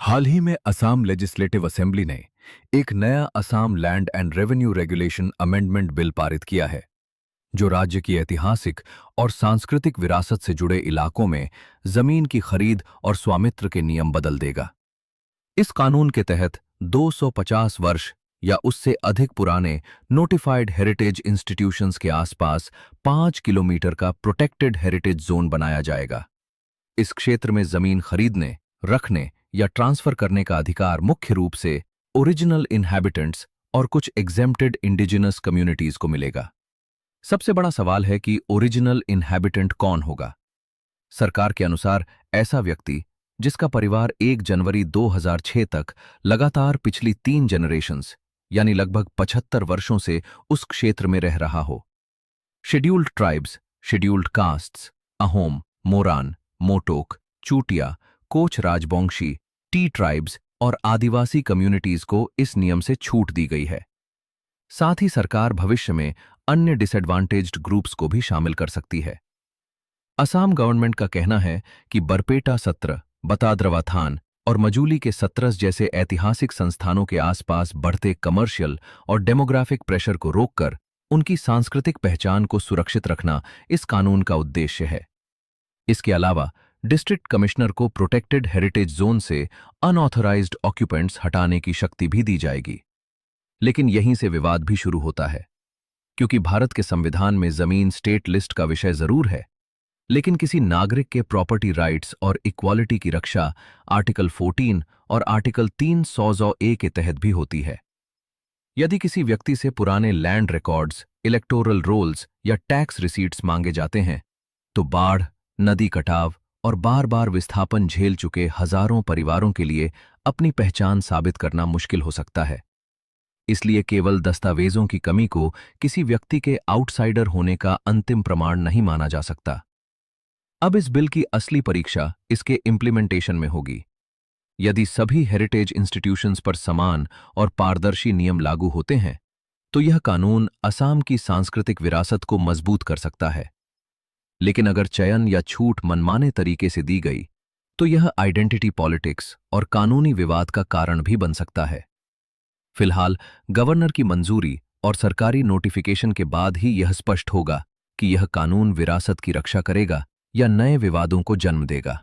हाल ही में Assam legislative assembly ने एक नया Assam land and revenue regulation amendment bill पारित किया है, जो राज्य की ऐतिहासिक और सांस्कृतिक विरासत से जुड़े इलाकों में जमीन की खरीद और स्वामित्व के नियम बदल देगा। इस कानून के तहत 250 वर्ष या उससे अधिक पुराने नोटिफाइड हेरिटेज इंस्टीट्यूशंस के आसपास 5 किलोमीटर का प्रोटेक्टेड हेरिटेज जोन बनाया जाएगा। इस क्षेत्र में जमीन खरीदने, रखने या ट्रांसफर करने का अधिकार मुख्य रूप से ओरिजिनल इनहैबिटेंट्स और कुछ एग्जेम्प्टेड इंडिजिनस कम्युनिटीज को मिलेगा। सबसे बड़ा सवाल है कि ओरिजिनल इनहैबिटेंट कौन होगा। सरकार के अनुसार ऐसा व्यक्ति जिसका परिवार 1 जनवरी 2006 तक लगातार पिछली 3 जनरेशंस यानी लगभग 75 वर्षों से उस क्षेत्र में रह रहा हो। Scheduled tribes, scheduled castes, Ahom, Moran, Motok, Chutia, Koch Rajbongshi, tea tribes और आदिवासी कम्युनिटीज को इस नियम से छूट दी गई है। साथ ही सरकार भविष्य में अन्य डिसएडवांटेज्ड ग्रुप्स को भी शामिल कर सकती है। असम गवर्नमेंट का कहना है कि बरपेटा सत्र, बताद्रवाथान और मजूली के सत्रस जैसे ऐतिहासिक संस्थानों के आसपास बढ़ते कमर्शियल और डेमोग्राफिक प्रेशर को रोककर उनकी सांस्कृतिक पहचान को सुरक्षित रखना इस कानून का उद्देश्य है। इसके अलावा डिस्ट्रिक्ट कमिश्नर को प्रोटेक्टेड हेरिटेज जोन से अनऑथराइज्ड ऑक्यूपेंट्स हटाने की शक्ति भी दी जाएगी। लेकिन यहीं से विवाद भी शुरू होता है, क्योंकि भारत के संविधान में जमीन स्टेट लिस्ट का विषय जरूर है, लेकिन किसी नागरिक के प्रॉपर्टी राइट्स और इक्वालिटी की रक्षा आर्टिकल 14 और आर्टिकल 300A के तहत भी होती है। यदि किसी व्यक्ति से पुराने लैंड रिकॉर्ड्स, इलेक्टोरल रोल्स या टैक्स रिसीट्स मांगे जाते हैं, तो बाढ़, नदी कटाव और बार बार विस्थापन झेल चुके हजारों परिवारों के लिए अपनी पहचान साबित करना मुश्किल हो सकता है। इसलिए केवल दस्तावेजों की कमी को किसी व्यक्ति के आउटसाइडर होने का अंतिम प्रमाण नहीं माना जा सकता। अब इस बिल की असली परीक्षा इसके इम्प्लीमेंटेशन में होगी। यदि सभी हेरिटेज इंस्टीट्यूशंस पर समान और पारदर्शी नियम लागू होते हैं, तो यह कानून असम की सांस्कृतिक विरासत को मजबूत कर सकता है। लेकिन अगर चयन या छूट मनमाने तरीके से दी गई, तो यह आइडेंटिटी पॉलिटिक्स और कानूनी विवाद का कारण भी बन सकता है। फिलहाल गवर्नर की मंजूरी और सरकारी नोटिफिकेशन के बाद ही यह स्पष्ट होगा कि यह कानून विरासत की रक्षा करेगा या नए विवादों को जन्म देगा।